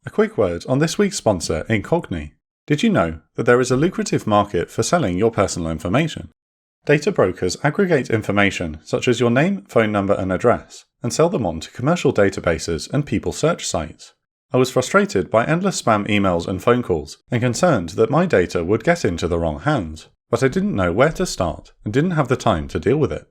A quick word on this week's sponsor, Incogni. Did you know that there is a lucrative market for selling your personal information? Data brokers aggregate information such as your name, phone number and address, and sell them on to commercial databases and people search sites. I was frustrated by endless spam emails and phone calls and concerned that my data would get into the wrong hands, but I didn't know where to start and didn't have the time to deal with it.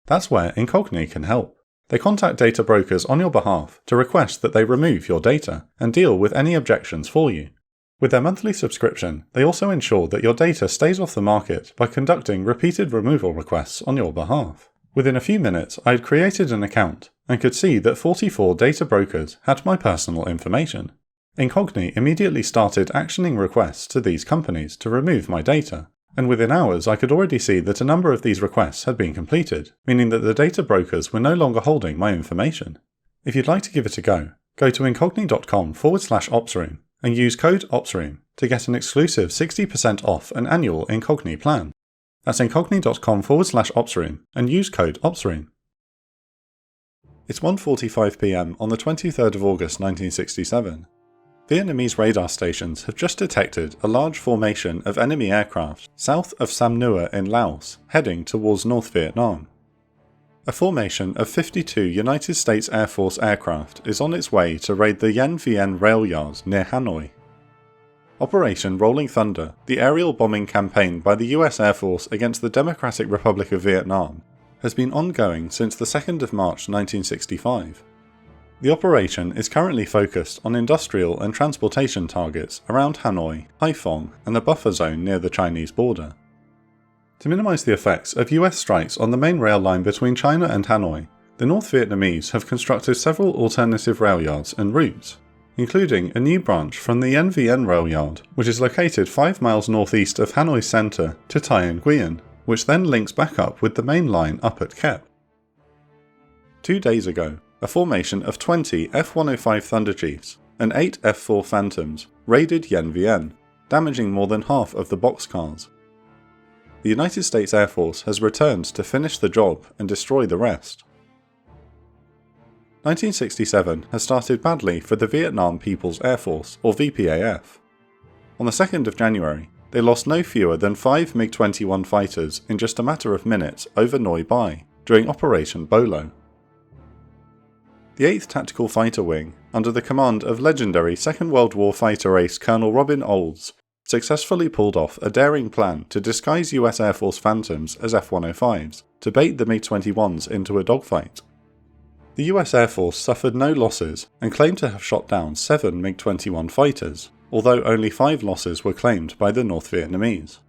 That's where Incogni can help. They contact data brokers on your behalf to request that they remove your data and deal with any objections for you. With their monthly subscription, they also ensure that your data stays off the market by conducting repeated removal requests on your behalf. Within a few minutes, I had created an account and could see that 44 data brokers had my personal information. Incogni immediately started actioning requests to these companies to remove my data, and within hours I could already see that a number of these requests had been completed, meaning that the data brokers were no longer holding my information. If you'd like to give it a go to incogni.com/opsroom and use code OPSROOM to get an exclusive 60% off an annual Incogni plan. That's incogni.com/opsroom and use code OPSROOM. It's 1:45 PM on the 23rd of August 1967. Vietnamese radar stations have just detected a large formation of enemy aircraft south of Sam Nua in Laos, heading towards North Vietnam. A formation of 52 United States Air Force aircraft is on its way to raid the Dien Bien railyard near Hanoi. Operation Rolling Thunder, the aerial bombing campaign by the US Air Force against the Democratic Republic of Vietnam, has been ongoing since the 2nd of March 1965. The operation is currently focused on industrial and transportation targets around Hanoi, Haiphong, and the buffer zone near the Chinese border. To minimise the effects of US strikes on the main rail line between China and Hanoi, the North Vietnamese have constructed several alternative rail yards and routes, including a new branch from the Dien Bien rail yard, which is located 5 miles northeast of Hanoi's centre to Tay Nguyen, which then links back up with the main line up at Kep. 2 days ago, a formation of 20 F-105 Thunderchiefs and 8 F-4 Phantoms raided Dien Bien, damaging more than half of the boxcars. The United States Air Force has returned to finish the job and destroy the rest. 1967 has started badly for the Vietnam People's Air Force, or VPAF. On the 2nd of January, they lost no fewer than 5 MiG-21 fighters in just a matter of minutes over Noi Bai during Operation Bolo. The 8th Tactical Fighter Wing, under the command of legendary Second World War fighter ace Colonel Robin Olds, successfully pulled off a daring plan to disguise US Air Force Phantoms as F-105s to bait the MiG-21s into a dogfight. The US Air Force suffered no losses and claimed to have shot down 7 MiG-21 fighters, although only 5 losses were claimed by the North Vietnamese.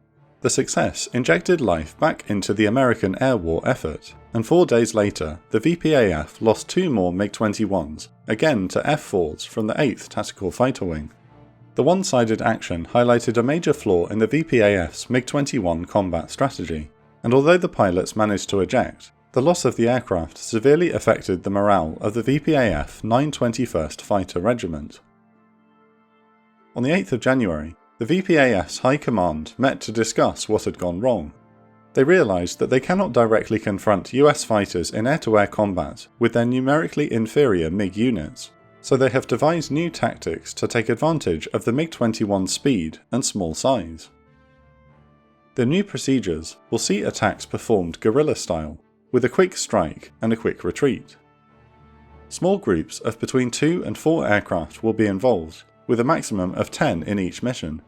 The success injected life back into the American air war effort, and 4 days later the VPAF lost 2 more MiG-21s, again to F-4s from the 8th Tactical Fighter Wing. The one-sided action highlighted a major flaw in the VPAF's MiG-21 combat strategy, and although the pilots managed to eject, the loss of the aircraft severely affected the morale of the VPAF 921st Fighter Regiment. On the 8th of January, the VPAF's High Command met to discuss what had gone wrong. They realised that they cannot directly confront US fighters in air-to-air combat with their numerically inferior MiG units, so they have devised new tactics to take advantage of the MiG-21's speed and small size. The new procedures will see attacks performed guerrilla style, with a quick strike and a quick retreat. Small groups of between 2 and 4 aircraft will be involved, with a maximum of 10 in each mission.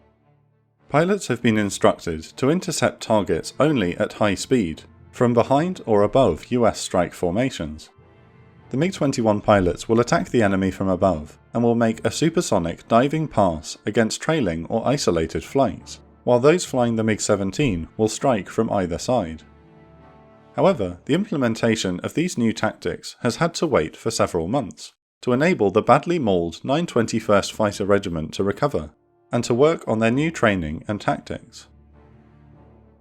Pilots have been instructed to intercept targets only at high speed, from behind or above US strike formations. The MiG-21 pilots will attack the enemy from above and will make a supersonic diving pass against trailing or isolated flights, while those flying the MiG-17 will strike from either side. However, the implementation of these new tactics has had to wait for several months to enable the badly mauled 921st Fighter Regiment to recover and to work on their new training and tactics.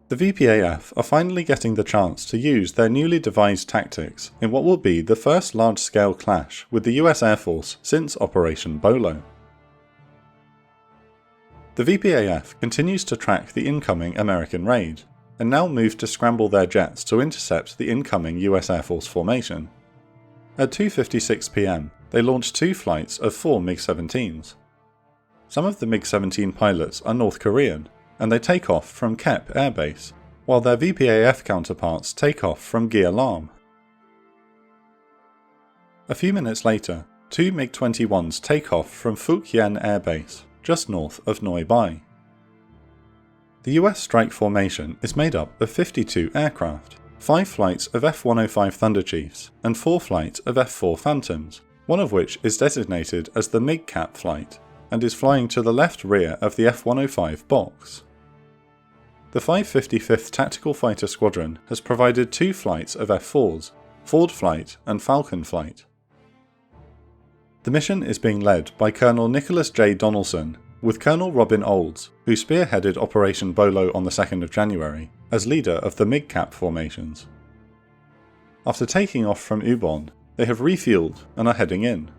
The VPAF are finally getting the chance to use their newly devised tactics in what will be the first large-scale clash with the US Air Force since Operation Bolo. The VPAF continues to track the incoming American raid, and now move to scramble their jets to intercept the incoming US Air Force formation. At 2:56 PM, they launched 2 flights of 4 MiG-17s. Some of the MiG-17 pilots are North Korean, and they take off from Kep Air Base, while their VPAF counterparts take off from Gia Lam. A few minutes later, two MiG-21s take off from Phuc Yen Air Base, just north of Noi Bai. The US strike formation is made up of 52 aircraft, 5 flights of F-105 Thunder Chiefs and 4 flights of F-4 Phantoms, one of which is designated as the MiG-Cap flight and is flying to the left rear of the F-105 box. The 555th Tactical Fighter Squadron has provided 2 flights of F-4s, Ford Flight and Falcon Flight. The mission is being led by Colonel Nicholas J. Donaldson, with Colonel Robin Olds, who spearheaded Operation Bolo on the 2nd of January, as leader of the MiG-Cap formations. After taking off from Ubon, they have refueled and are heading in.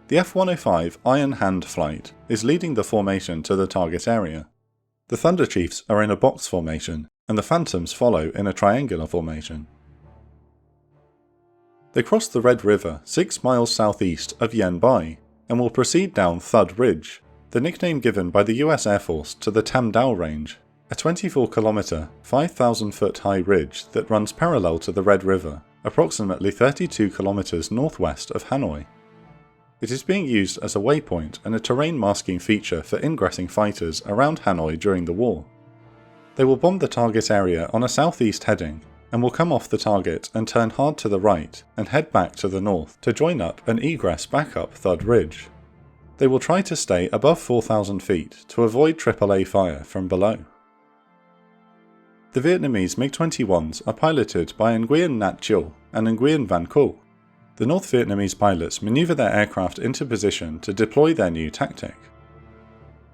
The F-105 Iron Hand flight is leading the formation to the target area. The Thunder Chiefs are in a box formation, and the Phantoms follow in a triangular formation. They cross the Red River 6 miles southeast of Yen Bai, and will proceed down Thud Ridge, the nickname given by the US Air Force to the Tam Dao Range, a 24-kilometre, 5,000-foot high ridge that runs parallel to the Red River, approximately 32 kilometres northwest of Hanoi. It is being used as a waypoint and a terrain masking feature for ingressing fighters around Hanoi during the war. They will bomb the target area on a southeast heading, and will come off the target and turn hard to the right and head back to the north to join up and egress back up Thud Ridge. They will try to stay above 4,000 feet to avoid AAA fire from below. The Vietnamese MiG-21s are piloted by Nguyen Nhat Chiew and Nguyen Van Co. The North Vietnamese pilots manoeuvre their aircraft into position to deploy their new tactic.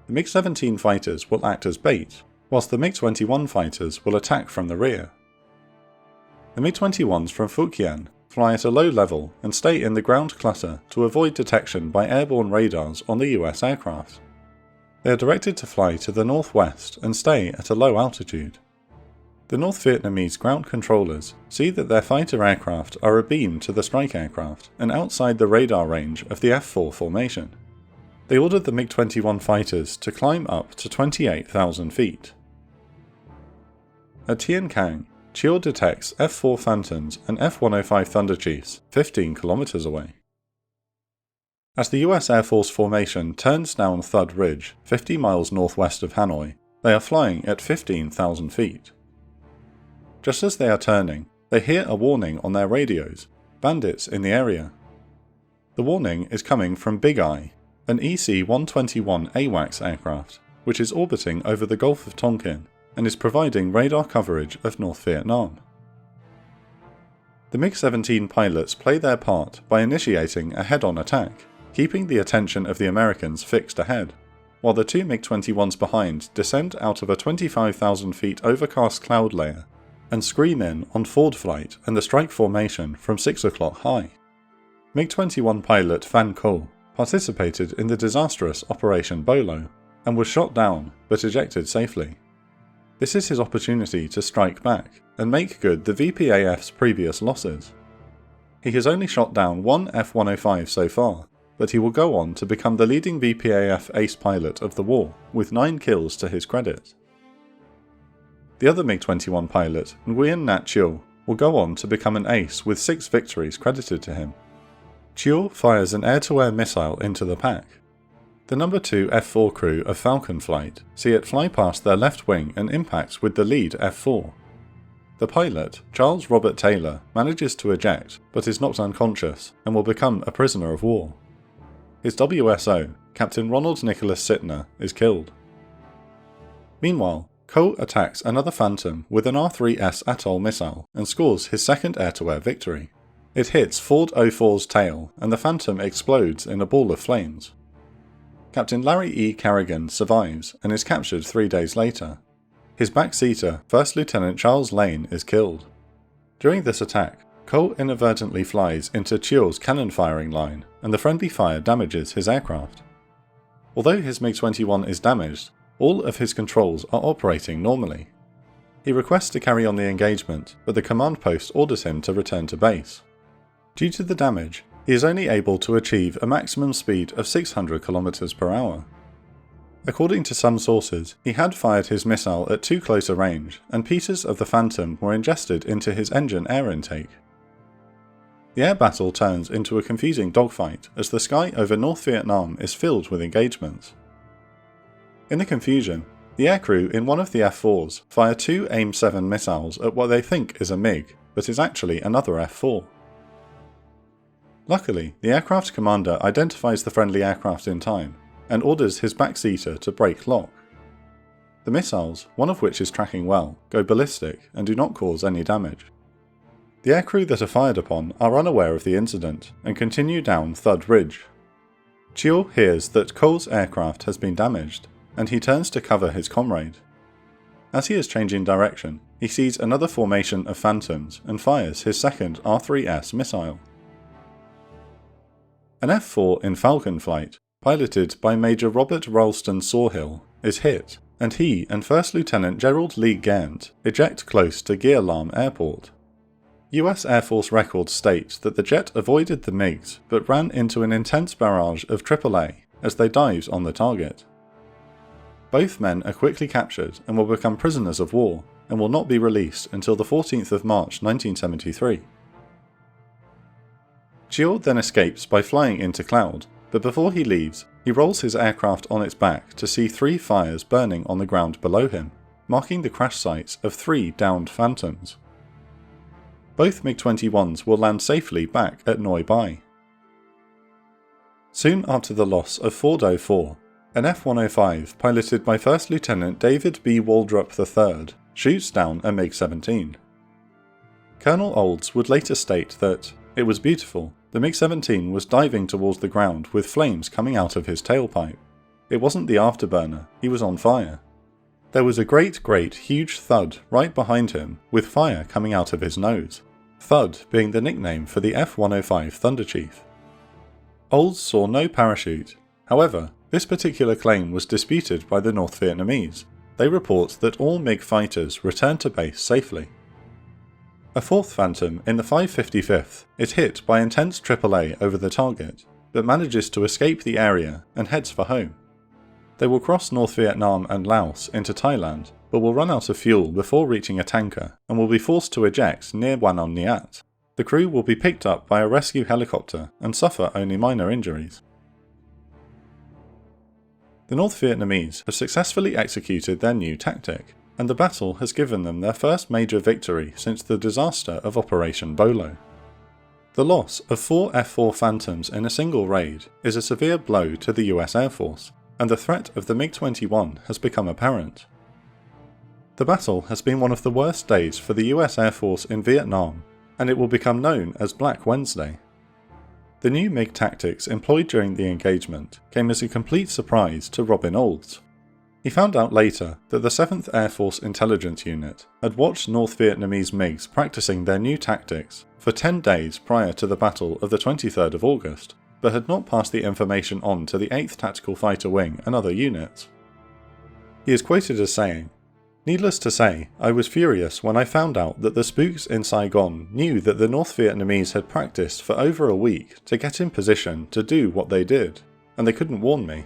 The MiG-17 fighters will act as bait, whilst the MiG-21 fighters will attack from the rear. The MiG-21s from Phuc Yen fly at a low level and stay in the ground clutter to avoid detection by airborne radars on the US aircraft. They are directed to fly to the northwest and stay at a low altitude. The North Vietnamese ground controllers see that their fighter aircraft are abeam to the strike aircraft and outside the radar range of the F-4 formation. They ordered the MiG-21 fighters to climb up to 28,000 feet. At Tien Cang, Chiew detects F-4 Phantoms and F-105 Thunder Chiefs 15 kilometers away. As the US Air Force formation turns down Thud Ridge 50 miles northwest of Hanoi, they are flying at 15,000 feet. Just as they are turning, they hear a warning on their radios: bandits in the area. The warning is coming from Big Eye, an EC-121 AWACS aircraft, which is orbiting over the Gulf of Tonkin and is providing radar coverage of North Vietnam. The MiG-17 pilots play their part by initiating a head-on attack, keeping the attention of the Americans fixed ahead, while the two MiG-21s behind descend out of a 25,000 feet overcast cloud layer and scream in on Ford Flight and the strike formation from 6 o'clock high. MiG-21 pilot Van Co participated in the disastrous Operation Bolo and was shot down but ejected safely. This is his opportunity to strike back and make good the VPAF's previous losses. He has only shot down one F-105 so far, but he will go on to become the leading VPAF ace pilot of the war, with 9 kills to his credit. The other MiG-21 pilot, Nguyen Nhat Chiew, will go on to become an ace with 6 victories credited to him. Chiew fires an air-to-air missile into the pack. The No. 2 F-4 crew of Falcon Flight see it fly past their left wing and impact with the lead F-4. The pilot, Charles Robert Taylor, manages to eject but is knocked unconscious and will become a prisoner of war. His WSO, Captain Ronald Nicholas Sittner, is killed. Meanwhile, Co attacks another Phantom with an R-3S Atoll missile and scores his second air-to-air victory. It hits Ford 04's tail and the Phantom explodes in a ball of flames. Captain Larry E. Carrigan survives and is captured 3 days later. His backseater, First Lieutenant Charles Lane, is killed. During this attack, Co inadvertently flies into Chiew's cannon firing line and the friendly fire damages his aircraft. Although his MiG-21 is damaged, all of his controls are operating normally. He requests to carry on the engagement, but the command post orders him to return to base. Due to the damage, he is only able to achieve a maximum speed of 600 km per hour. According to some sources, he had fired his missile at too close a range, and pieces of the Phantom were ingested into his engine air intake. The air battle turns into a confusing dogfight as the sky over North Vietnam is filled with engagements. In the confusion, the aircrew in one of the F-4s fire 2 AIM-7 missiles at what they think is a MiG, but is actually another F-4. Luckily, the aircraft commander identifies the friendly aircraft in time, and orders his backseater to break lock. The missiles, one of which is tracking well, go ballistic and do not cause any damage. The aircrew that are fired upon are unaware of the incident and continue down Thud Ridge. Chio hears that Cole's aircraft has been damaged, and he turns to cover his comrade. As he is changing direction, he sees another formation of Phantoms and fires his second R-3S missile. An F-4 in Falcon flight, piloted by Major Robert Ralston Sawhill, is hit, and he and First Lieutenant Gerald Lee Gant eject close to Gia-Lam Airport. US Air Force records state that the jet avoided the MiGs but ran into an intense barrage of AAA as they dived on the target. Both men are quickly captured and will become prisoners of war and will not be released until the 14th of March 1973. Chio then escapes by flying into cloud, but before he leaves, he rolls his aircraft on its back to see 3 fires burning on the ground below him, marking the crash sites of 3 downed Phantoms. Both MiG-21s will land safely back at Noi Bai. Soon after the loss of Fort Do 4, an F-105 piloted by First Lieutenant David B. Waldrop III shoots down a MiG-17. Colonel Olds would later state that it was beautiful. The MiG-17 was diving towards the ground with flames coming out of his tailpipe. It wasn't the afterburner, he was on fire. There was a great huge thud right behind him with fire coming out of his nose, Thud being the nickname for the F-105 Thunder Chief. Olds saw no parachute. However, this particular claim was disputed by the North Vietnamese. They report that all MiG fighters returned to base safely. A 4th Phantom in the 555th is hit by intense AAA over the target, but manages to escape the area and heads for home. They will cross North Vietnam and Laos into Thailand, but will run out of fuel before reaching a tanker and will be forced to eject near Quan On Niat. The crew will be picked up by a rescue helicopter and suffer only minor injuries. The North Vietnamese have successfully executed their new tactic, and the battle has given them their first major victory since the disaster of Operation Bolo. The loss of 4 F-4 Phantoms in a single raid is a severe blow to the US Air Force, and the threat of the MiG-21 has become apparent. The battle has been one of the worst days for the US Air Force in Vietnam, and it will become known as Black Wednesday. The new MiG tactics employed during the engagement came as a complete surprise to Robin Olds. He found out later that the 7th Air Force Intelligence Unit had watched North Vietnamese MiGs practicing their new tactics for 10 days prior to the battle of the 23rd of August, but had not passed the information on to the 8th Tactical Fighter Wing and other units. He is quoted as saying, "Needless to say, I was furious when I found out that the spooks in Saigon knew that the North Vietnamese had practiced for over a week to get in position to do what they did, and they couldn't warn me."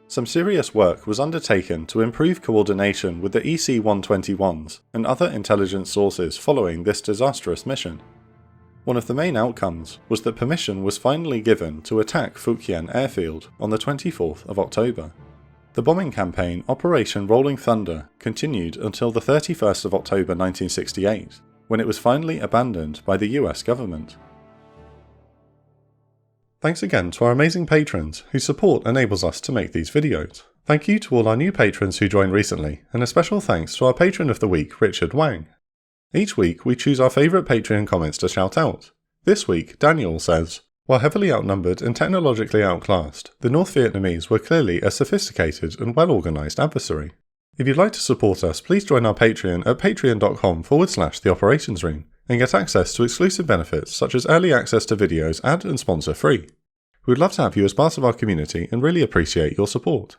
Some serious work was undertaken to improve coordination with the EC-121s and other intelligence sources following this disastrous mission. One of the main outcomes was that permission was finally given to attack Phu Quien Airfield on the 24th of October. The bombing campaign Operation Rolling Thunder continued until the 31st of October 1968, when it was finally abandoned by the US government. Thanks again to our amazing patrons whose support enables us to make these videos. Thank you to all our new patrons who joined recently, and a special thanks to our patron of the week, Richard Wang. Each week we choose our favourite Patreon comments to shout out. This week, Daniel says, "While heavily outnumbered and technologically outclassed, the North Vietnamese were clearly a sophisticated and well-organised adversary." If you'd like to support us, please join our Patreon at patreon.com/The Operations Room and get access to exclusive benefits such as early access to videos ad and sponsor free. We would love to have you as part of our community and really appreciate your support.